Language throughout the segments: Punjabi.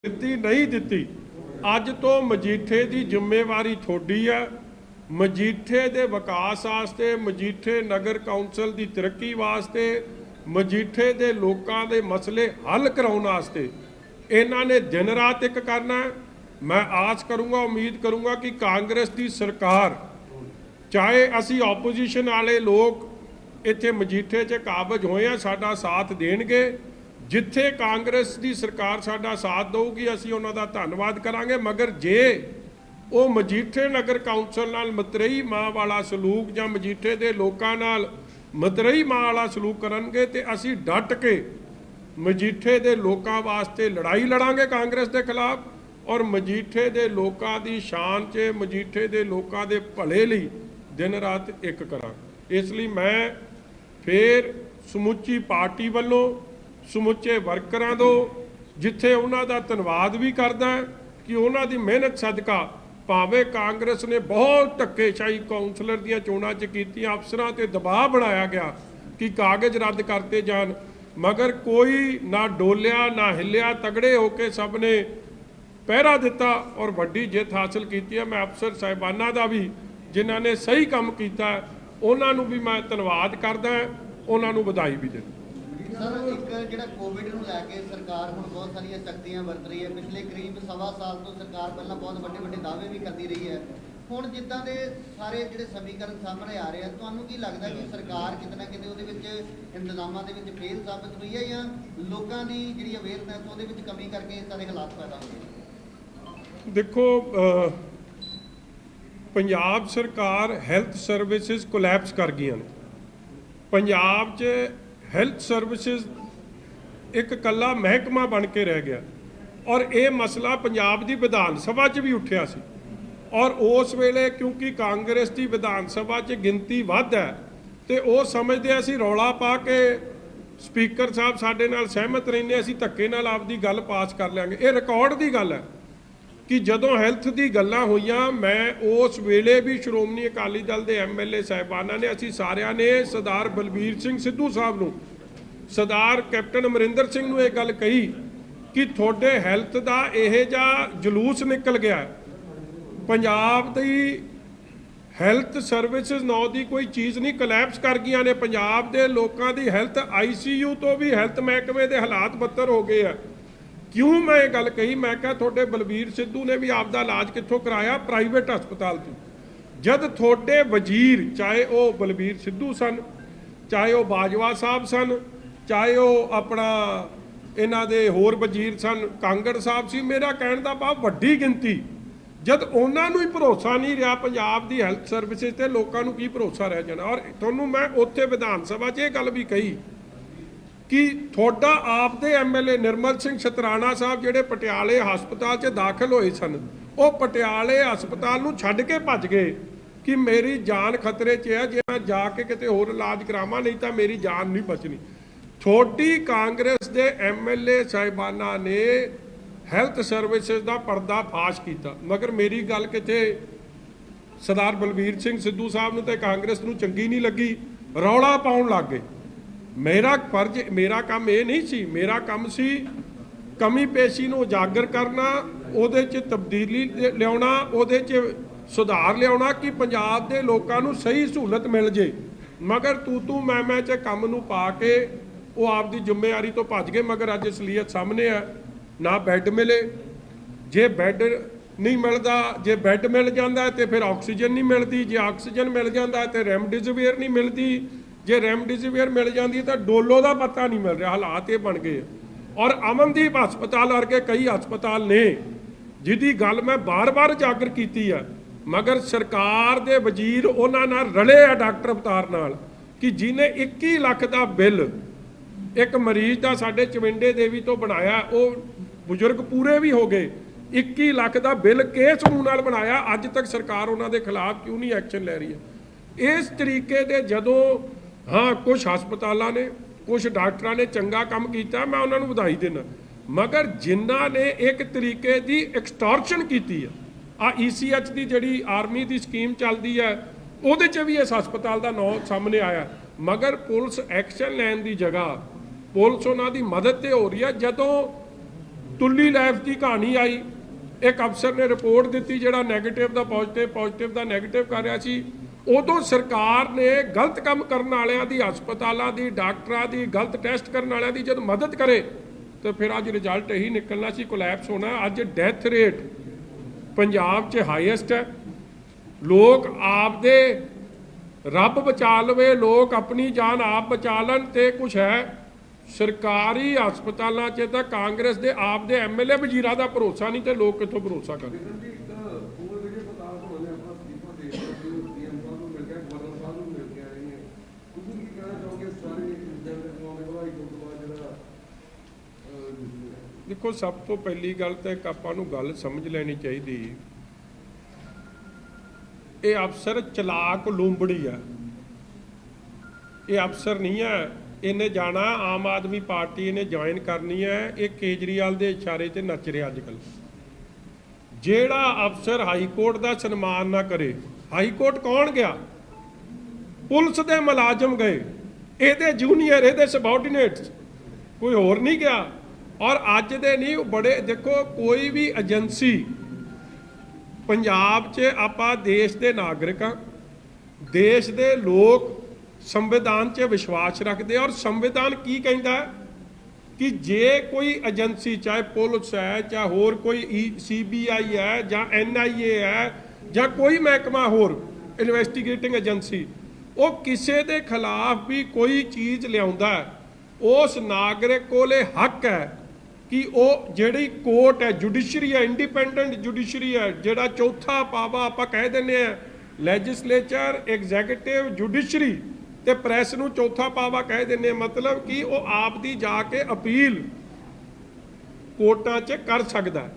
ਦਿੱਤੀ ਨਹੀਂ ਦਿੱਤੀ। ਅੱਜ ਤੋਂ ਮਜੀਠੇ ਦੀ ਜ਼ਿੰਮੇਵਾਰੀ ਤੁਹਾਡੀ ਹੈ। ਮਜੀਠੇ ਦੇ ਵਿਕਾਸ ਵਾਸਤੇ, ਮਜੀਠੇ ਨਗਰ ਕੌਂਸਲ ਦੀ ਤਰੱਕੀ ਵਾਸਤੇ, ਮਜੀਠੇ ਦੇ ਲੋਕਾਂ ਦੇ ਮਸਲੇ ਹੱਲ ਕਰਾਉਣ ਵਾਸਤੇ ਇਹਨਾਂ ਨੇ ਦਿਨ ਰਾਤ ਇੱਕ ਕਰਨਾ। ਮੈਂ ਆਸ ਕਰੂੰਗਾ, ਉਮੀਦ ਕਰੂੰਗਾ ਕਿ ਕਾਂਗਰਸ ਦੀ ਸਰਕਾਰ, ਚਾਹੇ ਅਸੀਂ ਆਪੋਜੀਸ਼ਨ ਵਾਲੇ ਲੋਕ ਇੱਥੇ ਮਜੀਠੇ 'ਚ ਕਾਬਜ ਹੋਏ ਆ, ਸਾਡਾ ਸਾਥ ਦੇਣਗੇ। ਜਿੱਥੇ ਕਾਂਗਰਸ ਦੀ ਸਰਕਾਰ ਸਾਡਾ ਸਾਥ ਦੇਊਗੀ ਅਸੀਂ ਉਹਨਾਂ ਦਾ ਧੰਨਵਾਦ ਕਰਾਂਗੇ। ਮਗਰ ਜੇ ਉਹ ਮਜੀਠੇ ਨਗਰ ਕੌਂਸਲ ਨਾਲ ਮਤਰੇਈ ਮਾਂ ਵਾਲਾ ਸਲੂਕ ਜਾਂ ਮਜੀਠੇ ਦੇ ਲੋਕਾਂ ਨਾਲ ਮਤਰੇਈ ਮਾਂ ਵਾਲਾ ਸਲੂਕ ਕਰਨਗੇ ਤੇ ਅਸੀਂ ਡਟ ਕੇ ਮਜੀਠੇ ਦੇ ਲੋਕਾਂ ਵਾਸਤੇ ਲੜਾਈ ਲੜਾਂਗੇ ਕਾਂਗਰਸ ਦੇ ਖਿਲਾਫ, ਔਰ ਮਜੀਠੇ ਦੇ ਲੋਕਾਂ ਦੀ ਸ਼ਾਨ 'ਚ, ਮਜੀਠੇ ਦੇ ਲੋਕਾਂ ਦੇ ਭਲੇ ਲਈ ਦਿਨ ਰਾਤ ਇੱਕ ਕਰਾਂਗੇ। ਇਸ ਲਈ ਮੈਂ ਫੇਰ ਸਮੁੱਚੀ ਪਾਰਟੀ ਵੱਲੋਂ, ਸਮੁੱਚੇ ਵਰਕਰਾਂ ਤੋਂ, ਜਿੱਥੇ ਉਹਨਾਂ ਦਾ ਧੰਨਵਾਦ ਵੀ ਕਰਦਾ ਕਿ ਉਹਨਾਂ ਦੀ ਮਿਹਨਤ ਸਦਕਾ ਭਾਵੇਂ ਕਾਂਗਰਸ ਨੇ ਬਹੁਤ ਧੱਕੇਸ਼ਾਹੀ ਕੌਂਸਲਰ ਦੀਆਂ ਚੋਣਾਂ 'ਚ ਕੀਤੀਆਂ, ਅਫਸਰਾਂ 'ਤੇ ਦਬਾਅ ਬਣਾਇਆ ਗਿਆ ਕਿ ਕਾਗਜ਼ ਰੱਦ ਕਰਤੇ ਜਾਣ, ਮਗਰ ਕੋਈ ਨਾ ਡੋਲਿਆ ਨਾ ਹਿੱਲਿਆ। ਤਗੜੇ ਹੋ ਕੇ ਸਭ ਨੇ ਪਹਿਰਾ ਦਿੱਤਾ ਔਰ ਵੱਡੀ ਜਿੱਤ ਹਾਸਲ ਕੀਤੀ ਹੈ। ਮੈਂ ਅਫਸਰ ਸਾਹਿਬਾਨਾਂ ਦਾ ਵੀ, ਜਿਨ੍ਹਾਂ ਨੇ ਸਹੀ ਕੰਮ ਕੀਤਾ, ਉਹਨਾਂ ਨੂੰ ਵੀ ਮੈਂ ਧੰਨਵਾਦ ਕਰਦਾ, ਉਹਨਾਂ ਨੂੰ ਵਧਾਈ ਵੀ ਦਿੰਦਾ। सर, एक जो कोविड ਨੂੰ ਲੈ ਕੇ ਸਰਕਾਰ ਹੁਣ ਬਹੁਤ ਸਾਰੀਆਂ ਸਖਤੀਆਂ ਵਰਤ ਰਹੀ ਹੈ। ਪਿਛਲੇ ਕਰੀਬ ਸਵਾ ਸਾਲ ਤੋਂ ਸਰਕਾਰ ਪਹਿਲਾਂ ਬਹੁਤ ਵੱਡੇ ਦਾਅਵੇ ਵੀ ਕਰਦੀ ਰਹੀ ਹੈ। ਹੁਣ ਜਿੱਦਾਂ ਦੇ ਸਾਰੇ ਜਿਹੜੇ ਸਮੀਕਰਨ ਸਾਹਮਣੇ ਆ ਰਹੇ ਆ, ਤੁਹਾਨੂੰ ਕੀ ਲੱਗਦਾ ਕਿ ਸਰਕਾਰ ਕਿਤੇ ਨਾ ਕਿਤੇ ਉਹਦੇ ਵਿੱਚ ਇੰਤਜ਼ਾਮਾਂ ਦੇ ਵਿੱਚ ਫੇਲ ਸਾਬਤ ਹੋਈ ਹੈ, ਜਾਂ ਲੋਕਾਂ ਦੀ ਜਿਹੜੀ ਅਵੇਅਰਨੈਸ ਉਹਦੇ ਵਿੱਚ ਕਮੀ ਕਰਕੇ ਸਾਰੇ ਹਾਲਾਤ ਪੈਦਾ ਹੋਏ? ਦੇਖੋ, ਪੰਜਾਬ ਸਰਕਾਰ ਹੈਲਥ ਸਰਵਿਸਿਜ਼ ਕੋਲੈਪਸ ਕਰ ਗਈਆਂ ਨੇ। ਪੰਜਾਬ 'ਚ ਹੈਲਥ ਸਰਵਿਸਿਜ਼ ਇੱਕ ਇਕੱਲਾ ਮਹਿਕਮਾ ਬਣ ਕੇ ਰਹਿ ਗਿਆ, ਔਰ ਇਹ ਮਸਲਾ ਪੰਜਾਬ ਦੀ ਵਿਧਾਨ ਸਭਾ 'ਚ ਵੀ ਉੱਠਿਆ ਸੀ। ਔਰ ਉਸ ਵੇਲੇ ਕਿਉਂਕਿ ਕਾਂਗਰਸ ਦੀ ਵਿਧਾਨ ਸਭਾ 'ਚ ਗਿਣਤੀ ਵੱਧ ਹੈ ਤੇ ਉਹ ਸਮਝਦੇ ਅਸੀਂ ਰੌਲਾ ਪਾ ਕੇ ਸਪੀਕਰ ਸਾਹਿਬ ਸਾਡੇ ਨਾਲ ਸਹਿਮਤ ਰਹਿੰਦੇ, ਅਸੀਂ ਧੱਕੇ ਨਾਲ ਆਪਦੀ ਗੱਲ ਪਾਸ ਕਰ ਲਿਆਂਗੇ। ਇਹ ਰਿਕਾਰਡ ਦੀ ਗੱਲ ਹੈ ਕਿ ਜਦੋਂ ਹੈਲਥ ਦੀ ਗੱਲਾਂ ਹੋਈਆਂ, ਮੈਂ ਉਸ ਵੇਲੇ ਵੀ ਸ਼੍ਰੋਮਣੀ ਅਕਾਲੀ ਦਲ ਦੇ MLA ਸਾਹਿਬਾਨਾਂ ਨੇ, ਅਸੀਂ ਸਾਰਿਆਂ ਨੇ ਸਰਦਾਰ ਬਲਬੀਰ ਸਿੰਘ ਸਿੱਧੂ ਸਾਹਿਬ ਨੂੰ, ਸਰਦਾਰ ਕੈਪਟਨ ਅਮਰਿੰਦਰ ਸਿੰਘ ਨੂੰ ਇਹ ਗੱਲ ਕਹੀ ਕਿ ਤੁਹਾਡੇ ਹੈਲਥ ਦਾ ਇਹ ਜਿਹਾ ਜਲੂਸ ਨਿਕਲ ਗਿਆ, ਪੰਜਾਬ ਦੀ ਹੈਲਥ ਸਰਵਿਸਿਜ਼ ਨਾਂ ਦੀ ਕੋਈ ਚੀਜ਼ ਨਹੀਂ, ਕੋਲੈਪਸ ਕਰ ਗਈਆਂ ਨੇ। ਪੰਜਾਬ ਦੇ ਲੋਕਾਂ ਦੀ ਹੈਲਥ ICU ਤੋਂ ਵੀ ਹੈਲਥ ਮਹਿਕਮੇ ਦੇ ਹਾਲਾਤ ਬੱਤਰ ਹੋ ਗਏ ਆ। ਕਿਉਂ ਮੈਂ ਇਹ ਗੱਲ ਕਹੀ? ਮੈਂ ਕਿਹਾ ਤੁਹਾਡੇ ਬਲਬੀਰ ਸਿੱਧੂ ਨੇ ਵੀ ਆਪਦਾ ਇਲਾਜ ਕਿੱਥੋਂ ਕਰਾਇਆ? ਪ੍ਰਾਈਵੇਟ ਹਸਪਤਾਲ ਤੋਂ। ਜਦ ਤੁਹਾਡੇ ਵਜ਼ੀਰ, ਚਾਹੇ ਉਹ ਬਲਬੀਰ ਸਿੱਧੂ ਸਨ, ਚਾਹੇ ਉਹ ਬਾਜਵਾ ਸਾਹਿਬ ਸਨ, ਚਾਹੇ ਉਹ ਆਪਣਾ ਇਹਨਾਂ ਦੇ ਹੋਰ ਵਜ਼ੀਰ ਸਨ, ਕਾਂਗੜ ਸਾਹਿਬ ਸੀ, ਮੇਰਾ ਕਹਿਣ ਦਾ ਭਾਵ ਵੱਡੀ ਗਿਣਤੀ, ਜਦ ਉਹਨਾਂ ਨੂੰ ਹੀ ਭਰੋਸਾ ਨਹੀਂ ਰਿਹਾ ਪੰਜਾਬ ਦੀ ਹੈਲਥ ਸਰਵਿਸਿਜ਼ ਤੇ, ਲੋਕਾਂ ਨੂੰ ਕੀ ਭਰੋਸਾ ਰਹਿ ਜਾਣਾ? ਔਰ ਤੁਹਾਨੂੰ ਮੈਂ ਉੱਥੇ ਵਿਧਾਨ ਸਭਾ 'ਚ ਇਹ ਗੱਲ ਵੀ ਕਹੀ ਕਿ ਤੁਹਾਡਾ ਆਪਦੇ MLA ਨਿਰਮਲ ਸਿੰਘ ਸ਼ਤਰਾਣਾ ਸਾਹਿਬ, ਜਿਹੜੇ ਪਟਿਆਲੇ ਹਸਪਤਾਲ 'ਚ ਦਾਖਲ ਹੋਏ ਸਨ, ਉਹ ਪਟਿਆਲੇ ਹਸਪਤਾਲ ਨੂੰ ਛੱਡ ਕੇ ਭੱਜ ਗਏ ਕਿ ਮੇਰੀ ਜਾਨ ਖਤਰੇ 'ਚ ਹੈ, ਜੇ ਮੈਂ ਜਾ ਕੇ ਕਿਤੇ ਹੋਰ ਇਲਾਜ ਕਰਾਵਾਂ ਨਹੀਂ ਤਾਂ ਮੇਰੀ ਜਾਨ ਨਹੀਂ ਬਚਣੀ। ਛੋਟੀ ਕਾਂਗਰਸ ਦੇ MLA ਸਾਹਿਬਾਨਾਂ ਨੇ ਹੈਲਥ ਸਰਵਿਸਿਜ਼ ਦਾ ਪਰਦਾ ਫਾਸ਼ ਕੀਤਾ, ਮਗਰ ਮੇਰੀ ਗੱਲ ਕਿਤੇ ਸਰਦਾਰ ਬਲਬੀਰ ਸਿੰਘ ਸਿੱਧੂ ਸਾਹਿਬ ਨੂੰ ਤੇ ਕਾਂਗਰਸ ਨੂੰ ਚੰਗੀ ਨਹੀਂ ਲੱਗੀ, ਰੌਲਾ ਪਾਉਣ ਲੱਗ ਗਏ। ਮੇਰਾ ਫਰਜ਼, ਮੇਰਾ ਕੰਮ ਇਹ ਨਹੀਂ ਸੀ। ਮੇਰਾ ਕੰਮ ਸੀ ਕਮੀ ਪੇਸ਼ੀ ਨੂੰ ਉਜਾਗਰ ਕਰਨਾ, ਉਹਦੇ 'ਚ ਤਬਦੀਲੀ ਲਿਆਉਣਾ, ਉਹਦੇ 'ਚ ਸੁਧਾਰ ਲਿਆਉਣਾ ਕਿ ਪੰਜਾਬ ਦੇ ਲੋਕਾਂ ਨੂੰ ਸਹੀ ਸਹੂਲਤ ਮਿਲ ਜੇ। ਮਗਰ ਤੂੰ ਮੈਂ 'ਚ ਕੰਮ ਨੂੰ ਪਾ ਕੇ ਉਹ ਆਪਦੀ ਜ਼ਿੰਮੇਵਾਰੀ ਤੋਂ ਭੱਜ ਗਏ। ਮਗਰ ਅੱਜ ਅਸਲੀਅਤ ਸਾਹਮਣੇ ਆ, ਨਾ ਬੈੱਡ ਮਿਲੇ। ਜੇ ਬੈੱਡ ਨਹੀਂ ਮਿਲਦਾ, ਜੇ ਬੈੱਡ ਮਿਲ ਜਾਂਦਾ ਤੇ ਫਿਰ ਆਕਸੀਜਨ ਨਹੀਂ ਮਿਲਦੀ, ਜੇ ਆਕਸੀਜਨ ਮਿਲ ਜਾਂਦਾ ਤੇ ਰੈਮਡਿਸਿਵਿਰ ਨਹੀਂ ਮਿਲਦੀ, ਜੇ ਰੈਮਡਿਸਿਵਿਰ ਮਿਲ ਜਾਂਦੀ ਤਾਂ ਡੋਲੋ ਦਾ ਪਤਾ ਨਹੀਂ ਮਿਲ ਰਿਹਾ। ਹਾਲਾਤ ਇਹ ਬਣ ਗਏ। ਔਰ ਅਮਨਦੀਪ ਹਸਪਤਾਲ ਵਰਗੇ ਕਈ ਹਸਪਤਾਲ ਨੇ ਜਿਹਦੀ ਗੱਲ ਮੈਂ ਬਾਰ-ਬਾਰ ਉਜਾਗਰ ਕੀਤੀ ਹੈ, ਮਗਰ ਸਰਕਾਰ ਦੇ ਵਜ਼ੀਰ ਉਹਨਾਂ ਨਾਲ ਰਲੇ ਆ ਡਾਕਟਰ ਅਵਤਾਰ ਨਾਲ ਕਿ ਜਿਹਨੇ 21 ਲੱਖ ਦਾ ਬਿੱਲ ਇੱਕ ਮਰੀਜ਼ ਦਾ ਸਾਡੇ ਚਵਿੰਡੇ ਦੇਵੀ ਤੋਂ ਬਣਾਇਆ, ਉਹ ਬਜ਼ੁਰਗ ਪੂਰੇ ਵੀ ਹੋ ਗਏ, 21 ਲੱਖ ਦਾ ਬਿੱਲ ਕਿਸ ਮੂੰਹ ਨਾਲ ਬਣਾਇਆ? ਅੱਜ ਤੱਕ ਸਰਕਾਰ ਉਹਨਾਂ ਦੇ ਖਿਲਾਫ ਕਿਉਂ ਨਹੀਂ ਐਕਸ਼ਨ ਲੈ ਰਹੀ ਹੈ? ਇਸ ਤਰੀਕੇ ਦੇ ਜਦੋਂ ਹਾਂ ਕੁਝ ਹਸਪਤਾਲਾਂ ਨੇ, ਕੁਝ ਡਾਕਟਰਾਂ ਨੇ ਚੰਗਾ ਕੰਮ ਕੀਤਾ, ਮੈਂ ਉਹਨਾਂ ਨੂੰ ਵਧਾਈ ਦਿੰਦਾ, ਮਗਰ ਜਿਨ੍ਹਾਂ ਨੇ ਇੱਕ ਤਰੀਕੇ ਦੀ ਐਕਸਟੋਰਸ਼ਨ ਕੀਤੀ ਆ ECH ਦੀ ਜਿਹੜੀ ਆਰਮੀ ਦੀ ਸਕੀਮ ਚੱਲਦੀ ਹੈ, ਉਹਦੇ 'ਚ ਵੀ ਇਸ ਹਸਪਤਾਲ ਦਾ ਨਾਂ ਸਾਹਮਣੇ ਆਇਆ। ਮਗਰ ਪੁਲਿਸ ਐਕਸ਼ਨ ਲੈਣ ਦੀ ਜਗ੍ਹਾ ਪੁਲਿਸ ਉਹਨਾਂ ਦੀ ਮਦਦ ਤੇ ਹੋ ਰਹੀ ਹੈ। ਜਦੋਂ ਤੁੱਲੀ ਲੈਬਸ ਦੀ ਕਹਾਣੀ ਆਈ, ਇੱਕ ਅਫਸਰ ਨੇ ਰਿਪੋਰਟ ਦਿੱਤੀ ਜਿਹੜਾ ਨੈਗੇਟਿਵ ਦਾ ਪੋਜ਼ਿਟਿਵ, ਪੋਜ਼ਿਟਿਵ ਦਾ ਨੈਗੇਟਿਵ ਕਰ ਰਿਹਾ ਸੀ। ਉਦੋਂ ਸਰਕਾਰ ਨੇ ਗਲਤ ਕੰਮ ਕਰਨ ਵਾਲਿਆਂ ਦੀ, ਹਸਪਤਾਲਾਂ ਦੀ, ਡਾਕਟਰਾਂ ਦੀ, ਗਲਤ ਟੈਸਟ ਕਰਨ ਵਾਲਿਆਂ ਦੀ ਜਦ ਮਦਦ ਕਰੇ ਤਾਂ ਫਿਰ ਅੱਜ ਰਿਜ਼ਲਟ ਇਹੀ ਨਿਕਲਣਾ ਸੀ, ਕੋਲੈਪਸ ਹੋਣਾ। ਅੱਜ ਡੈਥ ਰੇਟ ਪੰਜਾਬ 'ਚ ਹਾਈਐਸਟ ਹੈ। ਲੋਕ ਆਪਦੇ ਰੱਬ ਬਚਾ ਲਵੇ, ਲੋਕ ਆਪਣੀ ਜਾਨ ਆਪ ਬਚਾ ਲੈਣ ਤੇ ਕੁਛ ਹੈ। ਸਰਕਾਰੀ ਹਸਪਤਾਲਾਂ 'ਚ ਤਾਂ ਕਾਂਗਰਸ ਦੇ ਆਪ ਦੇ ਐਮਐਲਏ ਵਜ਼ੀਰਾਂ ਦਾ ਭਰੋਸਾ ਨਹੀਂ ਤੇ ਲੋਕ ਕਿੱਥੋਂ ਭਰੋਸਾ ਕਰਨ। ਦੇਖੋ, ਸਭ ਤੋਂ ਪਹਿਲੀ ਗੱਲ ਤਾਂ ਇੱਕ ਆਪਾਂ ਨੂੰ ਗੱਲ ਸਮਝ ਲੈਣੀ ਚਾਹੀਦੀ, ਇਹ ਅਫਸਰ ਚਲਾਕ ਲੂੰਬੜੀ ਆ। ਇਹ ਅਫਸਰ ਨਹੀਂ ਹੈ ਇਹਨੇ ਜਾਣਾ ਆਮ ਆਦਮੀ ਪਾਰਟੀ ਇਹਨੇ ਜੁਆਇਨ ਕਰਨੀ ਹੈ। ਇਹ ਕੇਜਰੀਵਾਲ ਦੇ ਇਸ਼ਾਰੇ ਤੇ ਨੱਚ ਰਿਹਾ ਅੱਜ ਕੱਲ੍ਹ। ਜਿਹੜਾ ਅਫਸਰ ਹਾਈ ਕੋਰਟ ਦਾ ਸਨਮਾਨ ਨਾ ਕਰੇ, ਹਾਈ ਕੋਰਟ ਕੌਣ ਗਿਆ? ਪੁਲਿਸ ਦੇ ਮੁਲਾਜ਼ਮ ਗਏ, ਇਹਦੇ ਜੂਨੀਅਰ, ਇਹਦੇ ਸਬਆਰਡੀਨੇਟਸ, ਕੋਈ ਹੋਰ ਨਹੀਂ ਗਿਆ। ਔਰ ਅੱਜ ਦੇ ਨਹੀਂ ਬੜੇ, ਦੇਖੋ ਕੋਈ ਵੀ ਏਜੰਸੀ ਪੰਜਾਬ 'ਚ, ਆਪਾਂ ਦੇਸ਼ ਦੇ ਨਾਗਰਿਕ ਹਾਂ, ਦੇਸ਼ ਦੇ ਲੋਕ ਸੰਵਿਧਾਨ 'ਚ ਵਿਸ਼ਵਾਸ ਰੱਖਦੇ। ਔਰ ਸੰਵਿਧਾਨ ਕੀ ਕਹਿੰਦਾ ਕਿ ਜੇ ਕੋਈ ਏਜੰਸੀ, ਚਾਹੇ ਪੁਲਿਸ ਹੈ, ਚਾਹੇ ਹੋਰ ਕੋਈ CBI ਹੈ ਜਾਂ NIA ਹੈ ਜਾਂ ਕੋਈ ਮਹਿਕਮਾ ਹੋਰ ਇਨਵੈਸਟੀਗੇਟਿੰਗ ਏਜੰਸੀ, ਉਹ ਕਿਸੇ ਦੇ ਖਿਲਾਫ ਵੀ ਕੋਈ ਚੀਜ਼ ਲਿਆਉਂਦਾ, ਉਸ ਨਾਗਰਿਕ ਕੋਲੇ ਹੱਕ ਹੈ ਕਿ ਉਹ ਜਿਹੜੀ ਕੋਰਟ ਹੈ, ਜੁਡੀਸ਼ਰੀ ਹੈ, ਇੰਡੀਪੈਂਡੈਂਟ ਜੁਡੀਸ਼ਰੀ ਹੈ, ਜਿਹੜਾ ਚੌਥਾ ਪਾਵਾ ਆਪਾਂ ਕਹਿ ਦਿੰਦੇ ਆ, ਲੈਜਿਸਲੇਚਰ, ਐਗਜ਼ੈਕਟਿਵ, ਜੁਡੀਸ਼ਰੀ ਤੇ ਪ੍ਰੈਸ ਨੂੰ ਚੌਥਾ ਪਾਵਾ ਕਹਿ ਦਿੰਦੇ, ਮਤਲਬ ਕਿ ਉਹ ਆਪ ਦੀ ਜਾ ਕੇ ਅਪੀਲ ਕੋਰਟਾਂ 'ਚ ਕਰ ਸਕਦਾ।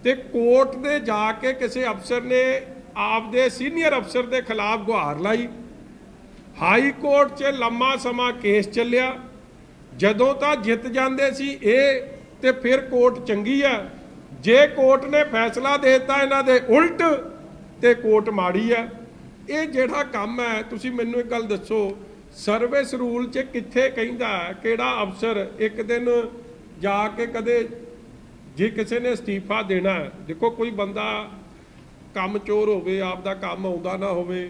ਤੇ ਕੋਰਟ ਦੇ ਜਾ ਕੇ ਕਿਸੇ ਅਫਸਰ ਨੇ ਆਪਦੇ ਸੀਨੀਅਰ ਅਫਸਰ ਦੇ ਖਿਲਾਫ ਗੁਹਾਰ ਲਾਈ, ਹਾਈ ਕੋਰਟ 'ਚ ਲੰਮਾ ਸਮਾਂ ਕੇਸ ਚੱਲਿਆ। ਜਦੋਂ ਤਾਂ ਜਿੱਤ ਜਾਂਦੇ ਸੀ ਇਹ ਤੇ ਫਿਰ ਕੋਰਟ ਚੰਗੀ ਆ, ਜੇ ਕੋਰਟ ਨੇ ਫੈਸਲਾ ਦੇ ਦਿੱਤਾ ਇਹਨਾਂ ਦੇ ਉਲਟ ਤੇ ਕੋਰਟ ਮਾੜੀ ਆ। ਇਹ ਜਿਹੜਾ ਕੰਮ ਹੈ, ਤੁਸੀਂ ਮੈਨੂੰ ਇੱਕ ਗੱਲ ਦੱਸੋ, ਸਰਵਿਸ ਰੂਲ 'ਚ ਕਿੱਥੇ ਕਹਿੰਦਾ ਕਿਹੜਾ ਅਫਸਰ ਇੱਕ ਦਿਨ ਜਾ ਕੇ ਕਦੇ ਜੇ ਕਿਸੇ ਨੇ ਅਸਤੀਫਾ ਦੇਣਾ, ਦੇਖੋ ਕੋਈ ਬੰਦਾ ਕੰਮ ਚੋਰ ਹੋਵੇ, ਆਪ ਦਾ ਕੰਮ ਆਉਂਦਾ ਨਾ ਹੋਵੇ,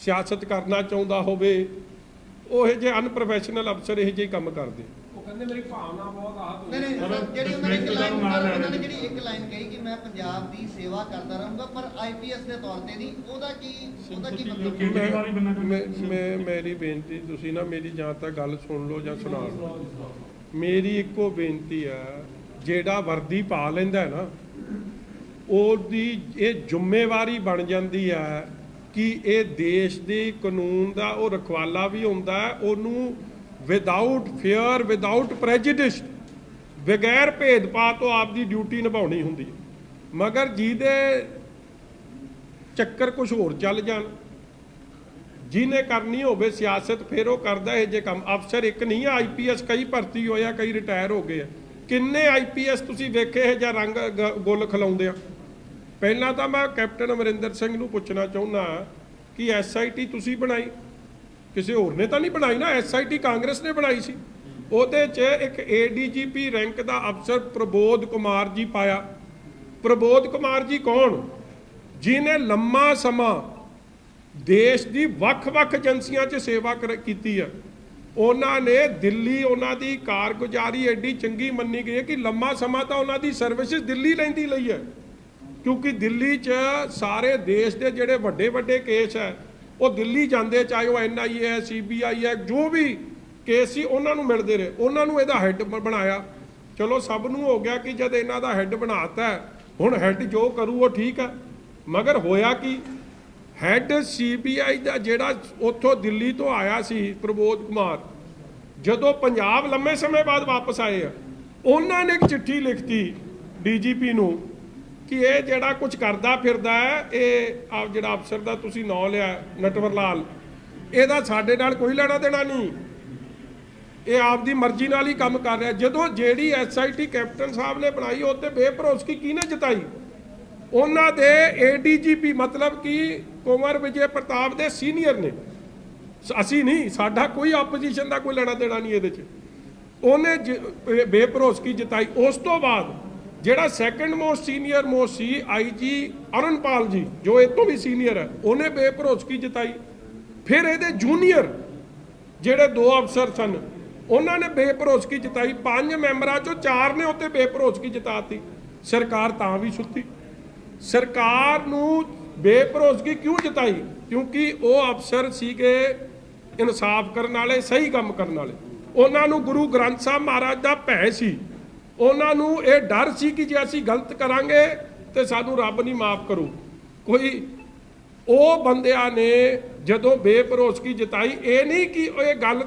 ਸਿਆਸਤ ਕਰਨਾ ਚਾਹੁੰਦਾ ਹੋਵੇ, ਉਹ ਜਿਹੇ ਅਨਪ੍ਰੋਫੈਸ਼ਨਲ ਅਫਸਰ ਇਹ ਜਿਹੇ ਕੰਮ ਕਰਦੇ। ਕਹਿੰਦੇ ਮੇਰੀ ਭਾਵਨਾ ਬਹੁਤ ਆਹਤ ਹੋਈ। ਨਹੀਂ ਜਿਹੜੀ ਉਹਨਾਂ ਨੇ ਜਿਹੜੀ ਇੱਕ ਲਾਈਨ ਕਹੀ ਕਿ ਮੈਂ ਪੰਜਾਬ ਦੀ ਸੇਵਾ ਕਰਦਾ ਰਹੂੰਗਾ, ਪਰ IPS ਦੇ ਤੌਰ ਤੇ ਨਹੀਂ, ਉਹਦਾ ਕੀ ਮਤਲਬ? ਮੇਰੀ ਬੇਨਤੀ, ਤੁਸੀਂ ਨਾ ਮੇਰੀ ਜਾਂ ਤਾਂ ਗੱਲ ਸੁਣ ਲਓ ਜਾਂ ਸੁਣਾ ਲਓ। ਮੇਰੀ ਇੱਕੋ ਬੇਨਤੀ ਹੈ, ਜਿਹੜਾ ਵਰਦੀ ਪਾ ਲੈਂਦਾ ਨਾ ਉਹਦੀ ਇਹ ਜ਼ਿੰਮੇਵਾਰੀ ਬਣ ਜਾਂਦੀ ਹੈ ਕਿ ਇਹ ਦੇਸ਼ ਦੇ ਕਾਨੂੰਨ ਦਾ ਉਹ ਰਖਵਾਲਾ ਵੀ ਹੁੰਦਾ ਹੈ, ਉਹਨੂੰ ਵਿਦਆਊਟ ਫੇਅਰ, ਵਿਦਆਊਟ ਪ੍ਰੈਜੁਡਿਸ, ਬਗੈਰ ਭੇਦਭਾਵ ਤੋਂ ਆਪਦੀ ਡਿਊਟੀ ਨਿਭਾਉਣੀ ਹੁੰਦੀ ਹੈ। ਮਗਰ ਜਿਹਦੇ ਚੱਕਰ ਕੁਝ ਹੋਰ ਚੱਲ ਜਾਣ, ਜਿਹਨੇ ਕਰਨੀ ਹੋਵੇ ਸਿਆਸਤ, ਫਿਰ ਉਹ ਕਰਦਾ ਇਹ ਜੇ ਕੰਮ। ਅਫਸਰ ਇੱਕ ਨਹੀਂ ਆ, IPS ਕਈ ਭਰਤੀ ਹੋਇਆ, ਕਈ ਰਿਟਾਇਰ ਹੋ ਗਏ ਆ। ਕਿੰਨੇ IPS ਤੁਸੀਂ ਵੇਖੇ ਇਹ ਜਾਂ ਰੰਗ ਗੁੱਲ ਖਿਲਾਉਂਦੇ ਆ? ਪਹਿਲਾਂ ਤਾਂ ਮੈਂ ਕੈਪਟਨ ਅਮਰਿੰਦਰ ਸਿੰਘ ਨੂੰ ਪੁੱਛਣਾ ਚਾਹੁੰਦਾ ਕਿ SIT ਤੁਸੀਂ ਬਣਾਈ, ਕਿਸੇ ਹੋਰ ਨੇ ਤਾਂ ਨਹੀਂ ਬਣਾਈ ਨਾ, SIT ਕਾਂਗਰਸ ਨੇ ਬਣਾਈ ਸੀ। ਉਹਦੇ 'ਚ ਇੱਕ ADGP ਰੈਂਕ ਦਾ ਅਫਸਰ ਪ੍ਰਬੋਧ ਕੁਮਾਰ ਜੀ ਪਾਇਆ। ਪ੍ਰਬੋਧ ਕੁਮਾਰ ਜੀ ਕੌਣ? ਜਿਹਨੇ ਲੰਮਾ ਸਮਾਂ ਦੇਸ਼ ਦੀ ਵੱਖ-ਵੱਖ ਏਜੰਸੀਆਂ 'ਚ ਸੇਵਾ ਕੀਤੀ ਹੈ। ਉਹਨਾਂ ਨੇ ਦਿੱਲੀ, ਉਹਨਾਂ ਦੀ ਕਾਰਗੁਜ਼ਾਰੀ ਐਡੀ ਚੰਗੀ ਮੰਨੀ ਗਈ ਹੈ ਕਿ ਲੰਮਾ ਸਮਾਂ ਤਾਂ ਉਹਨਾਂ ਦੀ ਸਰਵਿਸਿਜ਼ ਦਿੱਲੀ ਲੈਂਦੀ ਲਈ ਹੈ, ਕਿਉਂਕਿ ਦਿੱਲੀ 'ਚ ਸਾਰੇ ਦੇਸ਼ ਦੇ ਜਿਹੜੇ ਵੱਡੇ ਵੱਡੇ ਕੇਸ ਹੈ ਉਹ ਦਿੱਲੀ ਜਾਂਦੇ, ਚਾਹੇ ਉਹ NIA ਹੈ, CBI ਹੈ, ਜੋ ਵੀ ਕੇਸ ਸੀ ਉਹਨਾਂ ਨੂੰ ਮਿਲਦੇ ਰਹੇ। ਉਹਨਾਂ ਨੂੰ ਇਹਦਾ ਹੈੱਡ ਬਣਾਇਆ। ਚਲੋ ਸਭ ਨੂੰ ਹੋ ਗਿਆ ਕਿ ਜਦ ਇਹਨਾਂ ਦਾ ਹੈੱਡ ਬਣਾਤਾ, ਹੁਣ ਹੈੱਡ ਜੋ ਕਰੂ ਉਹ ਠੀਕ ਹੈ। ਮਗਰ ਹੋਇਆ ਕੀ, ਹੈੱਡ CBI ਦਾ ਜਿਹੜਾ ਉੱਥੋਂ ਦਿੱਲੀ ਤੋਂ ਆਇਆ ਸੀ ਪ੍ਰਬੋਧ ਕੁਮਾਰ, ਜਦੋਂ ਪੰਜਾਬ ਲੰਮੇ ਸਮੇਂ ਬਾਅਦ ਵਾਪਸ ਆਏ ਆ, ਉਹਨਾਂ ਨੇ ਇੱਕ ਚਿੱਠੀ ਲਿਖਤੀ DGP ਨੂੰ ਕਿ ਇਹ ਜਿਹੜਾ ਕੁਝ ਕਰਦਾ ਫਿਰਦਾ ਹੈ, ਇਹ ਆਪ ਜਿਹੜਾ ਅਫਸਰ ਦਾ ਤੁਸੀਂ ਨਾਂ ਲਿਆ ਨਟਵਰ ਲਾਲ, ਇਹਦਾ ਸਾਡੇ ਨਾਲ ਕੋਈ ਲੈਣਾ ਦੇਣਾ ਨਹੀਂ, ਇਹ ਆਪਦੀ ਮਰਜ਼ੀ ਨਾਲ ਹੀ ਕੰਮ ਕਰ ਰਿਹਾ। ਜਦੋਂ ਜਿਹੜੀ SIT ਕੈਪਟਨ ਸਾਹਿਬ ਨੇ ਬਣਾਈ, ਉਹ ਤੇ ਬੇਭਰੋਸਗੀ ਕਿਹਨੇ ਜਿਤਾਈ? ਉਹਨਾਂ ਦੇ ADGP, ਮਤਲਬ ਕਿ ਕੁੰਵਰ ਵਿਜੇ ਪ੍ਰਤਾਪ ਦੇ ਸੀਨੀਅਰ ਨੇ। ਅਸੀਂ ਨਹੀਂ, ਸਾਡਾ ਕੋਈ ਆਪੋਜੀਸ਼ਨ ਦਾ ਕੋਈ ਲੈਣਾ ਦੇਣਾ ਨਹੀਂ ਇਹਦੇ 'ਚ। ਉਹਨੇ ਬੇਭਰੋਸਗੀ ਜਤਾਈ। ਉਸ ਤੋਂ ਬਾਅਦ ਜਿਹੜਾ ਸੈਕੰਡ ਮੋਸਟ ਸੀਨੀਅਰ ਮੋਸਟ ਸੀ IG ਅਰਨਪਾਲ ਜੀ, ਜੋ ਇਹ ਤੋਂ ਵੀ ਸੀਨੀਅਰ ਹੈ, ਉਹਨੇ ਬੇਭਰੋਸਗੀ ਜਤਾਈ। ਫਿਰ ਇਹਦੇ ਜੂਨੀਅਰ ਜਿਹੜੇ 2 ਅਫਸਰ ਸਨ ਉਹਨਾਂ ਨੇ ਬੇਭਰੋਸਗੀ ਜਤਾਈ। 5 ਮੈਂਬਰਾਂ ਚੋਂ 4 ਨੇ ਉੱਤੇ ਬੇਭਰੋਸਗੀ ਜਤਾਤੀ। ਸਰਕਾਰ ਤਾਂ ਵੀ ਸੁੱਤੀ। ਸਰਕਾਰ ਨੂੰ ਬੇਭਰੋਸਗੀ ਕਿਉਂ ਜਤਾਈ? ਕਿਉਂਕਿ ਉਹ ਅਫਸਰ ਸੀਗੇ ਇਨਸਾਫ ਕਰਨ ਵਾਲੇ, ਸਹੀ ਕੰਮ ਕਰਨ ਵਾਲੇ। ਉਹਨਾਂ ਨੂੰ ਗੁਰੂ ਗ੍ਰੰਥ ਸਾਹਿਬ ਮਹਾਰਾਜ ਦਾ ਭੈ ਸੀ। ਉਹਨਾਂ ਨੂੰ ਇਹ ਡਰ ਸੀ ਕਿ ਜੇ ਅਸੀਂ ਗਲਤ ਕਰਾਂਗੇ ਤੇ ਸਾਨੂੰ ਰੱਬ ਨਹੀਂ ਮਾਫ ਕਰੂ ਕੋਈ। ਉਹ ਬੰਦਿਆਂ ਨੇ ਜਦੋਂ ਬੇਭਰੋਸਗੀ ਜਤਾਈ, ਇਹ ਨਹੀਂ ਕਿ ਇਹ ਗੱਲ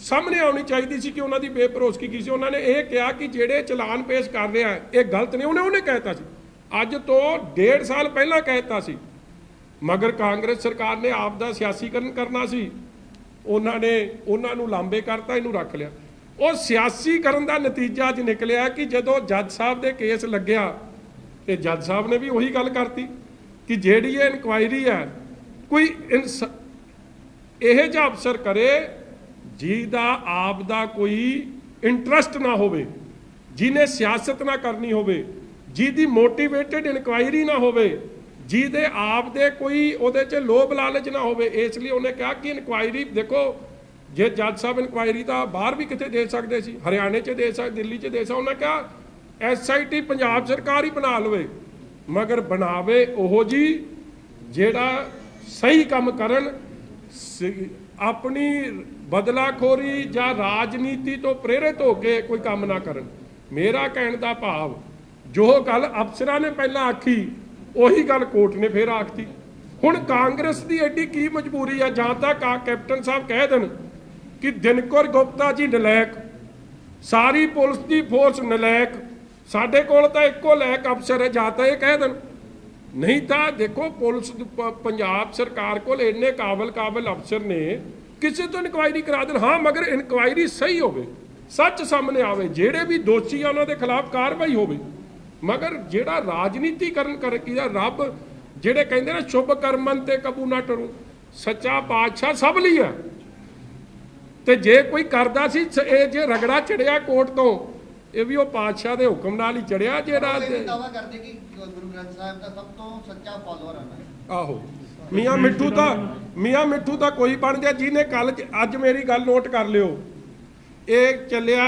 ਸਾਹਮਣੇ ਆਉਣੀ ਚਾਹੀਦੀ ਸੀ ਕਿ ਉਹਨਾਂ ਦੀ ਬੇਭਰੋਸਗੀ ਕੀ ਸੀ। ਉਹਨਾਂ ਨੇ ਇਹ ਕਿਹਾ ਕਿ ਜਿਹੜੇ ਚਲਾਨ ਪੇਸ਼ ਕਰ ਰਿਹਾ ਇਹ ਗਲਤ ਨੇ। ਉਹਨੇ ਕਹਿਤਾ ਸੀ, ਅੱਜ ਤੋਂ 1.5 ਸਾਲ ਪਹਿਲਾਂ ਕਹਿਤਾ ਸੀ, ਮਗਰ ਕਾਂਗਰਸ ਸਰਕਾਰ ਨੇ ਆਪ ਦਾ ਸਿਆਸੀਕਰਨ ਕਰਨਾ ਸੀ। ਉਹਨਾਂ ਨੂੰ ਲਾਂਬੇ ਕਰਤਾ, ਇਹਨੂੰ ਰੱਖ ਲਿਆ। ਉਹ ਸਿਆਸੀਕਰਨ ਦਾ ਨਤੀਜਾ ਅੱਜ ਨਿਕਲਿਆ ਕਿ ਜਦੋਂ ਜੱਜ ਸਾਹਿਬ ਦੇ ਕੇਸ ਲੱਗਿਆ ਤੇ ਜੱਜ ਸਾਹਿਬ ਨੇ ਵੀ ਉਹੀ ਗੱਲ ਕਰਤੀ ਕਿ ਜਿਹੜੀ ਇਹ ਇਨਕੁਆਇਰੀ ਹੈ ਕੋਈ ਇਹ ਜਿਹਾ ਅਫਸਰ ਕਰੇ ਜਿਹਦਾ ਆਪ ਦਾ ਕੋਈ ਇੰਟਰਸਟ ਨਾ ਹੋਵੇ, ਜਿਹਨੇ ਸਿਆਸਤ ਨਾ ਕਰਨੀ ਹੋਵੇ, ਜਿਹਦੀ ਮੋਟੀਵੇਟਡ ਇਨਕੁਆਇਰੀ ਨਾ ਹੋਵੇ, ਜਿਹਦੇ ਆਪ ਦੇ ਕੋਈ ਉਹਦੇ 'ਚ ਲੋਭ ਲਾਲਚ ਨਾ ਹੋਵੇ। ਇਸ ਲਈ ਉਹਨੇ ਕਿਹਾ ਕਿ ਇਨਕੁਆਇਰੀ ਦੇਖੋ, ਜੇ ਜੱਜ ਸਾਹਿਬ ਇਨਕੁਆਇਰੀ ਤਾਂ ਬਾਹਰ ਵੀ ਕਿਤੇ ਦੇ ਸਕਦੇ ਸੀ, ਹਰਿਆਣੇ 'ਚ ਦੇ ਸਕਦੇ, ਦਿੱਲੀ 'ਚ ਦੇ ਸਕਦੇ। ਉਹਨੇ ਕਿਹਾ SIT ਪੰਜਾਬ ਸਰਕਾਰ ਹੀ ਬਣਾ ਲਵੇ, ਮਗਰ ਬਣਾਵੇ ਉਹੋ ਜੀ ਜਿਹੜਾ ਸਹੀ ਕੰਮ ਕਰਨ, ਆਪਣੀ ਬਦਲਾਖੋਰੀ ਜਾਂ ਰਾਜਨੀਤੀ ਤੋਂ ਪ੍ਰੇਰਿਤ ਹੋ ਕੇ ਕੋਈ ਕੰਮ ਨਾ ਕਰਨ। ਮੇਰਾ ਕਹਿਣ ਦਾ ਭਾਵ, ਜੋ ਗੱਲ ਅਫਸਰਾਂ ਨੇ ਪਹਿਲਾਂ ਆਖੀ ਉਹੀ ਗੱਲ ਕੋਰਟ ਨੇ ਫਿਰ ਆਖਤੀ। ਹੁਣ ਕਾਂਗਰਸ ਦੀ ਐਡੀ ਕੀ ਮਜਬੂਰੀ ਆ? ਜਾਂ ਤਾਂ ਕੈਪਟਨ ਸਾਹਿਬ ਕਹਿ ਦੇਣ ਕਿ ਦਿਨਕਰ ਗੁਪਤਾ ਜੀ ਨਲਾਇਕ, ਸਾਰੀ ਪੁਲਿਸ ਦੀ ਫੋਰਸ ਨਲਾਇਕ, ਸਾਡੇ ਕੋਲ ਤਾਂ ਇੱਕੋ ਲਾਇਕ ਅਫਸਰ ਹੈ, ਜਾਂ ਤਾਂ ਇਹ ਕਹਿ ਦੇਣ। ਨਹੀਂ ਤਾਂ ਦੇਖੋ ਪੁਲਿਸ ਪੰਜਾਬ ਸਰਕਾਰ ਕੋਲ ਇੰਨੇ ਕਾਬਲ ਅਫਸਰ ਨੇ, ਕਿਸੇ ਤੋਂ ਇਨਕੁਆਇਰੀ ਕਰਾ ਦੇਣ। ਹਾਂ, ਮਗਰ ਇਨਕੁਆਇਰੀ ਸਹੀ ਹੋਵੇ, ਸੱਚ ਸਾਹਮਣੇ ਆਵੇ, ਜਿਹੜੇ ਵੀ ਦੋਸ਼ੀ ਆ ਉਹਨਾਂ ਦੇ ਖਿਲਾਫ ਕਾਰਵਾਈ ਹੋਵੇ। ਮਗਰ ਜਿਹੜਾ ਰਾਜਨੀਤੀਕਰਨ ਕਰਕੇ ਰੱਬ ਜਿਹੜੇ ਕਹਿੰਦੇ ਨਾ ਸ਼ੁਭ ਕਰਮਨ ਤੇ ਕਬੂ ਨਾ ਟਰੂ, ਸੱਚਾ ਪਾਤਸ਼ਾਹ ਸਭ ਲਈ ਆ। ਤੇ ਜੇ ਕੋਈ ਕਰਦਾ ਸੀ ਇਹ ਜੇ ਰਗੜਾ ਚੜਿਆ ਕੋਰਟ ਤੋਂ, ਇਹ ਵੀ ਉਹ ਪਾਤਸ਼ਾਹ ਦੇ ਹੁਕਮ ਨਾਲ ਹੀ ਚੜਿਆ। ਜਿਹੜਾ ਦਾਵਾ ਕਰਦੇ ਕਿ ਗੁਰੂ ਗ੍ਰੰਥ ਸਾਹਿਬ ਦਾ ਸਭ ਤੋਂ ਸੱਚਾ ਫਾਲੋਅਰ ਆ। ਆਹੋ, ਮੀਆਂ ਮਿੱਠੂ ਤਾਂ ਕੋਈ ਬਣ ਜਾ। ਜਿਹਨੇ ਕੱਲ ਅੱਜ ਮੇਰੀ ਗੱਲ ਨੋਟ ਕਰ ਲਿਓ, ਇਹ ਚੱਲਿਆ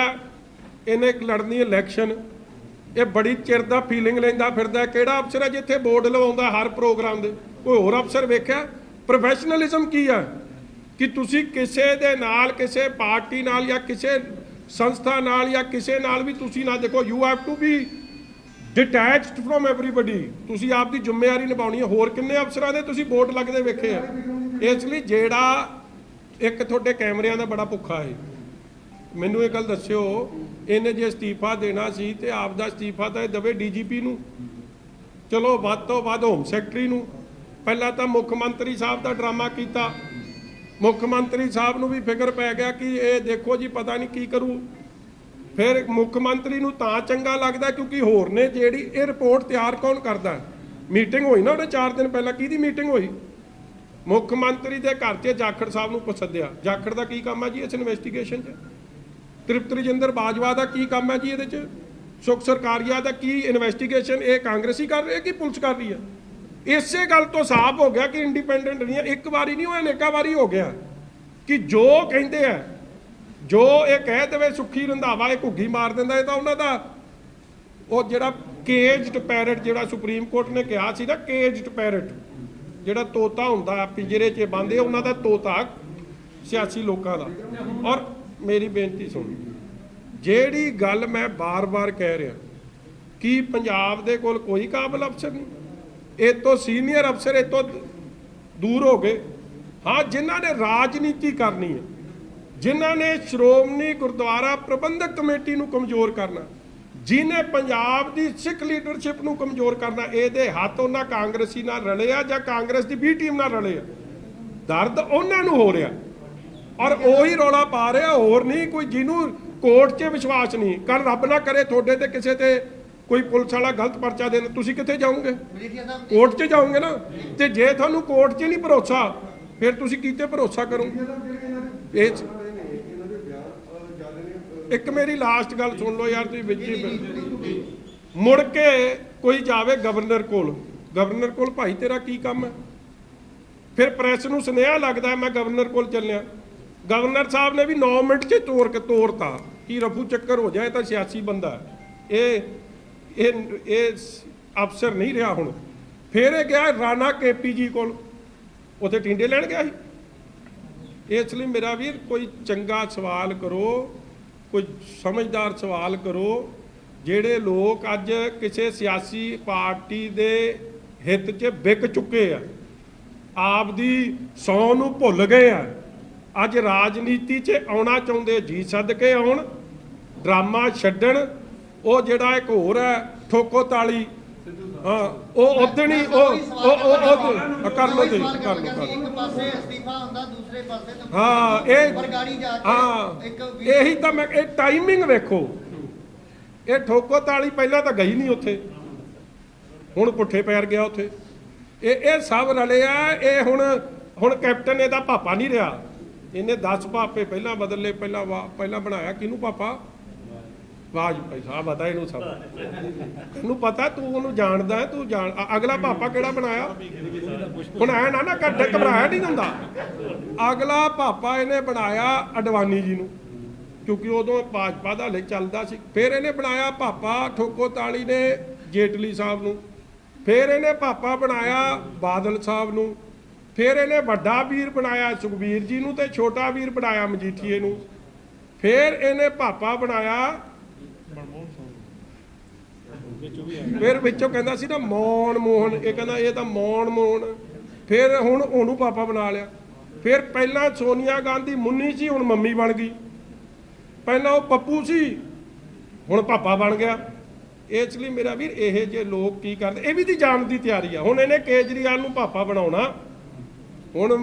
ਇਹਨੇ ਲੜਨੀ ਇਲੈਕਸ਼ਨ, ਇਹ ਬੜੀ ਚਿਰ ਦਾ ਫੀਲਿੰਗ ਲੈਂਦਾ ਫਿਰਦਾ। ਕਿਹੜਾ ਅਫਸਰ ਹੈ ਜਿੱਥੇ ਬੋਰਡ ਲਵਾਉਂਦਾ ਹਰ ਪ੍ਰੋਗਰਾਮ ਦੇ? ਕੋਈ ਹੋਰ ਅਫਸਰ ਵੇਖਿਆ? ਪ੍ਰੋਫੈਸ਼ਨਲਿਜ਼ਮ ਕੀ ਹੈ ਕਿ ਤੁਸੀਂ ਕਿਸੇ ਦੇ ਨਾਲ, ਕਿਸੇ ਪਾਰਟੀ ਨਾਲ ਜਾਂ ਕਿਸੇ ਸੰਸਥਾ ਨਾਲ ਜਾਂ ਕਿਸੇ ਨਾਲ ਵੀ ਤੁਸੀਂ ਨਾ ਦੇਖੋ। You have to be detached from everybody. ਤੁਸੀਂ ਆਪ ਦੀ ਜ਼ਿੰਮੇਵਾਰੀ ਨਿਭਾਉਣੀ ਹੈ। ਹੋਰ ਕਿੰਨੇ ਅਫਸਰਾਂ ਦੇ ਤੁਸੀਂ ਬੋਰਡ ਲੱਗਦੇ ਵੇਖੇ ਆ? ਇਸ ਲਈ ਜਿਹੜਾ ਇੱਕ ਤੁਹਾਡੇ ਕੈਮਰਿਆਂ ਦਾ ਬੜਾ ਭੁੱਖਾ ਹੈ, ਮੈਨੂੰ ਇਹ ਗੱਲ ਦੱਸਿਓ, ਇਹਨੇ ਜੇ ਅਸਤੀਫਾ ਦੇਣਾ ਸੀ ਤੇ ਆਪ ਦਾ ਅਸਤੀਫਾ ਤਾਂ ਇਹ ਦੇਵੇ DGP ਨੂੰ, ਚਲੋ ਵੱਧ ਤੋਂ ਵੱਧ ਹੋਮ ਸੈਕਟਰੀ ਨੂੰ। ਪਹਿਲਾਂ ਤਾਂ ਮੁੱਖ ਮੰਤਰੀ ਸਾਹਿਬ ਦਾ ਡਰਾਮਾ ਕੀਤਾ, ਮੁੱਖ ਮੰਤਰੀ ਸਾਹਿਬ ਨੂੰ ਵੀ ਫਿਕਰ ਪੈ ਗਿਆ ਕਿ ਇਹ ਦੇਖੋ ਜੀ ਪਤਾ ਨਹੀਂ ਕੀ ਕਰੂ। ਫਿਰ ਮੁੱਖ ਮੰਤਰੀ ਨੂੰ ਤਾਂ ਚੰਗਾ ਲੱਗਦਾ ਕਿਉਂਕਿ ਹੋਰ ਨੇ ਜਿਹੜੀ ਇਹ ਰਿਪੋਰਟ ਤਿਆਰ ਕੌਣ ਕਰਦਾ? ਮੀਟਿੰਗ ਹੋਈ ਨਾ ਉਹਨੇ 4 ਦਿਨ ਪਹਿਲਾਂ, ਕਿਹਦੀ ਮੀਟਿੰਗ ਹੋਈ? ਮੁੱਖ ਮੰਤਰੀ ਦੇ ਘਰ 'ਚ ਜਾਖੜ ਸਾਹਿਬ ਨੂੰ ਸੱਦਿਆ। ਜਾਖੜ ਦਾ ਕੀ ਕੰਮ ਹੈ ਜੀ ਇਸ ਇਨਵੈਸਟੀਗੇਸ਼ਨ 'ਚ? ਤ੍ਰਿਪਤ ਰਜਿੰਦਰ ਬਾਜਵਾ ਦਾ ਕੀ ਕੰਮ ਹੈ ਜੀ ਇਹਦੇ 'ਚ? ਸੁਖ ਸਰਕਾਰੀਆ ਦਾ ਕੀ ਇਨਵੈਸਟੀਗੇਸ਼ਨ ਇਹ ਕਾਂਗਰਸੀ ਕਰ ਰਹੀ ਹੈ ਕਿ ਪੁਲਿਸ ਕਰ ਰਹੀ ਹੈ? ਇਸੇ ਗੱਲ ਤੋਂ ਸਾਫ਼ ਹੋ ਗਿਆ ਕਿ ਇੰਡੀਪੈਂਡੈਂਟ ਨਹੀਂ ਹੈ। ਇੱਕ ਵਾਰੀ ਨਹੀਂ ਹੋਇਆ, ਅਨੇਕਾਂ ਵਾਰੀ ਹੋ ਗਿਆ ਕਿ ਜੋ ਕਹਿੰਦੇ ਆ, ਜੋ ਇਹ ਕਹਿ ਦੇਵੇ ਸੁੱਖੀ ਰੰਧਾਵਾ ਇਹ ਘੁੱਗੀ ਮਾਰ ਦਿੰਦਾ। ਇਹ ਤਾਂ ਉਹਨਾਂ ਦਾ ਉਹ ਜਿਹੜਾ ਕੇਜਡ ਪੈਰਟ, ਜਿਹੜਾ ਸੁਪਰੀਮ ਕੋਰਟ ਨੇ ਕਿਹਾ ਸੀ ਨਾ, ਕੇਜਡ ਪੈਰਟ ਜਿਹੜਾ ਤੋਤਾ ਹੁੰਦਾ ਪਿੰਜਰੇ 'ਚ ਬੰਦੇ, ਉਹਨਾਂ ਦਾ ਤੋਤਾ ਸਿਆਸੀ ਲੋਕਾਂ ਦਾ। ਔਰ ਮੇਰੀ ਬੇਨਤੀ ਸੁਣ, ਜਿਹੜੀ ਗੱਲ ਮੈਂ ਬਾਰ-ਬਾਰ ਕਹਿ ਰਿਹਾ ਕਿ ਪੰਜਾਬ ਦੇ ਕੋਲ ਕੋਈ ਕਾਬਲ ਅਫਸਰ ਨਹੀਂ, ਇਹ ਤੋਂ ਸੀਨੀਅਰ ਅਫਸਰ ਇਹ ਤੋਂ ਦੂਰ ਹੋ ਗਏ। ਹਾਂ, ਜਿਨ੍ਹਾਂ ਨੇ ਰਾਜਨੀਤੀ ਕਰਨੀ ਹੈ, ਜਿਨ੍ਹਾਂ ਨੇ ਸ਼੍ਰੋਮਣੀ ਗੁਰਦੁਆਰਾ ਪ੍ਰਬੰਧਕ ਕਮੇਟੀ ਨੂੰ ਕਮਜ਼ੋਰ ਕਰਨਾ, ਜਿਹਨੇ ਪੰਜਾਬ ਦੀ ਸਿੱਖ ਲੀਡਰਸ਼ਿਪ ਨੂੰ ਕਮਜ਼ੋਰ ਕਰਨਾ, ਇਹਦੇ ਹੱਥ ਉਹਨਾਂ ਕਾਂਗਰਸੀ ਨਾਲ ਰਲੇ ਆ ਜਾਂ ਕਾਂਗਰਸ ਦੀ B ਟੀਮ ਨਾਲ ਰਲੇ ਆ। ਦਰਦ ਉਹਨਾਂ ਨੂੰ ਹੋ ਰਿਹਾ ਔਰ ਉਹੀ ਰੌਲਾ ਪਾ ਰਿਹਾ, ਹੋਰ ਨਹੀਂ ਕੋਈ। ਜਿਹਨੂੰ ਕੋਰਟ 'ਚ ਵਿਸ਼ਵਾਸ ਨਹੀਂ, ਕੱਲ ਰੱਬ ਨਾ ਕਰੇ ਤੁਹਾਡੇ ਤੇ ਕਿਸੇ ਤੇ ਕੋਈ ਪੁਲਿਸ ਵਾਲਾ ਗਲਤ ਪਰਚਾ ਦੇਣ, ਤੁਸੀਂ ਕਿੱਥੇ ਜਾਓਗੇ? ਕੋਰਟ 'ਚ ਜਾਓਗੇ ਨਾ। ਤੇ ਜੇ ਤੁਹਾਨੂੰ ਕੋਰਟ 'ਚ ਨਹੀਂ ਭਰੋਸਾ, ਫਿਰ ਤੁਸੀਂ ਕਿਤੇ ਭਰੋਸਾ ਕਰੋਗੇ? ਇਹ ਇੱਕ ਮੇਰੀ ਲਾਸਟ ਗੱਲ ਸੁਣ ਲਓ ਯਾਰ, ਤੁਸੀਂ ਵਿੱਚ ਹੀ ਮੁੜ ਕੇ ਕੋਈ ਜਾਵੇ ਗਵਰਨਰ ਕੋਲ ਭਾਈ ਤੇਰਾ ਕੀ ਕੰਮ ਹੈ? ਫਿਰ ਪ੍ਰੈਸ ਨੂੰ ਸੁਨੇਹਾ ਲੱਗਦਾ ਮੈਂ ਗਵਰਨਰ ਕੋਲ ਚੱਲਿਆ। ਗਵਰਨਰ ਸਾਹਿਬ ਨੇ ਵੀ 9 ਮਿੰਟ 'ਚ ਤੋੜਤਾ ਕਿ ਰਫੂ ਚੱਕਰ ਹੋ ਜਾਏ ਤਾਂ ਸਿਆਸੀ ਬੰਦਾ ਹੈ। ਇਹ ਅਫਸਰ ਨਹੀਂ ਰਿਹਾ ਹੁਣ। ਫਿਰ ਇਹ ਗਿਆ ਰਾਣਾ KP ਜੀ ਕੋਲ, ਉੱਥੇ ਟਿੰਡੇ ਲੈਣ ਗਿਆ ਸੀ। ਇਸ ਲਈ ਮੇਰਾ ਵੀਰ ਕੋਈ ਚੰਗਾ ਸਵਾਲ ਕਰੋ, ਕੋਈ ਸਮਝਦਾਰ ਸਵਾਲ ਕਰੋ। ਜਿਹੜੇ ਲੋਕ ਅੱਜ ਕਿਸੇ ਸਿਆਸੀ ਪਾਰਟੀ ਦੇ ਹਿੱਤ 'ਚ ਵਿਕ ਚੁੱਕੇ ਆ, ਆਪ ਦੀ ਸੌ ਨੂੰ ਭੁੱਲ ਗਏ ਆ, ਅੱਜ ਰਾਜਨੀਤੀ 'ਚ ਆਉਣਾ ਚਾਹੁੰਦੇ, ਜੀ ਸਦਕੇ ਆਉਣ, ਡਰਾਮਾ ਛੱਡਣ। ਉਹ ਜਿਹੜਾ ਇੱਕ ਹੋਰ ਹੈ ਠੋਕੋ ਤਾਲੀ, ਹਾਂ ਉਹ ਉਦਣ ਹੀ ਕਰ ਲਓ ਤੇ ਕਰ ਲਓ। ਇੱਕ ਪਾਸੇ ਅਸਤੀਫਾ ਹੁੰਦਾ, ਦੂਸਰੇ ਪਾਸੇ ਹਾਂ ਇਹ ਬਰਗਾੜੀ ਜਾ ਕੇ ਹਾਂ ਇਹੀ ਤਾਂ ਮੈਂ, ਇਹ ਟਾਈਮਿੰਗ ਵੇਖੋ। ਇਹ ਠੋਕੋ ਤਾਲੀ ਪਹਿਲਾਂ ਤਾਂ ਗਈ ਨਹੀਂ ਉੱਥੇ, ਹੁਣ ਪੁੱਠੇ ਪੈਰ ਗਿਆ ਉੱਥੇ। ਇਹ ਸਭ ਰਲੇ ਆ। ਇਹ ਹੁਣ ਕੈਪਟਨ ਇਹਦਾ ਪਾਪਾ ਨਹੀਂ ਰਿਹਾ। ਇਹਨੇ 10 ਪਾਪੇ ਪਹਿਲਾਂ ਬਦਲ ਲਏ। ਪਹਿਲਾਂ ਬਣਾਇਆ ਕਿਹਨੂੰ ਪਾਪਾ? ਵਾਜਪਾਈ ਸਾਹਿਬ ਪਤਾ ਇਹਨੂੰ, ਸਭ ਇਹਨੂੰ ਪਤਾ। ਤੂੰ ਉਹਨੂੰ ਜਾਣਦਾ, ਤੂੰ ਜਾਣ। ਅਗਲਾ ਪਾਪਾ ਕਿਹੜਾ ਬਣਾਇਆ? ਹੁਣ ਐ ਨਾ ਘਬਰਾਇਆ ਨਹੀਂ ਹੁੰਦਾ। ਅਗਲਾ ਪਾਪਾ ਇਹਨੇ ਬਣਾਇਆ ਅਡਵਾਨੀ ਜੀ ਨੂੰ, ਕਿਉਂਕਿ ਉਦੋਂ ਭਾਜਪਾ ਦਾ ਹਲੇ ਚੱਲਦਾ ਸੀ। ਫਿਰ ਇਹਨੇ ਬਣਾਇਆ ਪਾਪਾ ਠੋਕੋ ਤਾਲੀ ਨੇ ਜੇਟਲੀ ਸਾਹਿਬ ਨੂੰ। ਫਿਰ ਇਹਨੇ ਪਾਪਾ ਬਣਾਇਆ ਬਾਦਲ ਸਾਹਿਬ ਨੂੰ। ਫਿਰ ਇਹਨੇ ਵੱਡਾ ਵੀਰ ਬਣਾਇਆ ਸੁਖਬੀਰ ਜੀ ਨੂੰ ਤੇ ਛੋਟਾ ਵੀਰ ਬਣਾਇਆ ਮਜੀਠੀਏ ਨੂੰ। ਫਿਰ ਇਹਨੇ ਪਾਪਾ ਬਣਾਇਆ, ਫਿਰ ਵਿੱਚੋਂ ਕਹਿੰਦਾ ਸੀ ਨਾ ਮੌਨ ਮੋਹਨ, ਇਹ ਕਹਿੰਦਾ ਇਹ ਤਾਂ ਮੌਨ ਮੋਹਨ। ਫਿਰ ਹੁਣ ਉਹਨੂੰ ਪਾਪਾ ਬਣਾ ਲਿਆ। ਫਿਰ ਪਹਿਲਾਂ ਸੋਨੀਆ ਗਾਂਧੀ ਮੁੰਨੀ ਸੀ, ਹੁਣ ਮੰਮੀ ਬਣ ਗਈ। ਪਹਿਲਾਂ ਉਹ ਪੱਪੂ ਸੀ, ਹੁਣ ਪਾਪਾ ਬਣ ਗਿਆ। ਇਸ ਲਈ ਮੇਰਾ ਵੀਰ ਇਹ ਜੇ ਲੋਕ ਕੀ ਕਰਦੇ, ਇਹ ਵੀ ਦੀ ਜਾਣ ਦੀ ਤਿਆਰੀ ਆ। ਹੁਣ ਇਹਨੇ ਕੇਜਰੀਵਾਲ ਨੂੰ ਪਾਪਾ ਬਣਾਉਣਾ, ਹੁਣ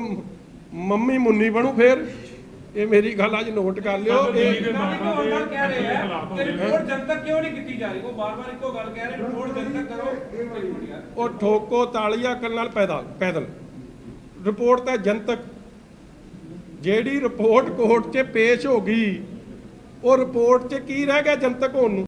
ਮੰਮੀ ਮੁੰਨੀ ਬਣੂ। ਫਿਰ ਇਹ ਮੇਰੀ ਗੱਲ ਅੱਜ ਨੋਟ ਕਰ ਲਿਓ। ਇਹ ਕਹਿ ਰਹੇ ਆ ਕਿ ਰਿਪੋਰਟ ਜਨਤਕ ਕਿਉਂ ਨਹੀਂ ਕੀਤੀ ਜਾ ਰਹੀ? ਉਹ ਬਾਰ-ਬਾਰ ਇੱਕੋ ਗੱਲ ਕਹਿ ਰਹੇ, ਰਿਪੋਰਟ ਜਨਤਕ ਕਰੋ। ਉਹ ਠੋਕੋ ਤਾਲੀਆਂ ਕਰਨ ਨਾਲ ਪੈਦਲ ਰਿਪੋਰਟ ਤਾਂ ਜਨਤਕ। ਜਿਹੜੀ ਰਿਪੋਰਟ ਕੋਰਟ 'ਚ ਪੇਸ਼ ਹੋ ਗਈ, ਉਹ ਰਿਪੋਰਟ 'ਚ ਕੀ ਰਹਿ ਗਿਆ ਜਨਤਕ ਹੋਣ ਨੂੰ?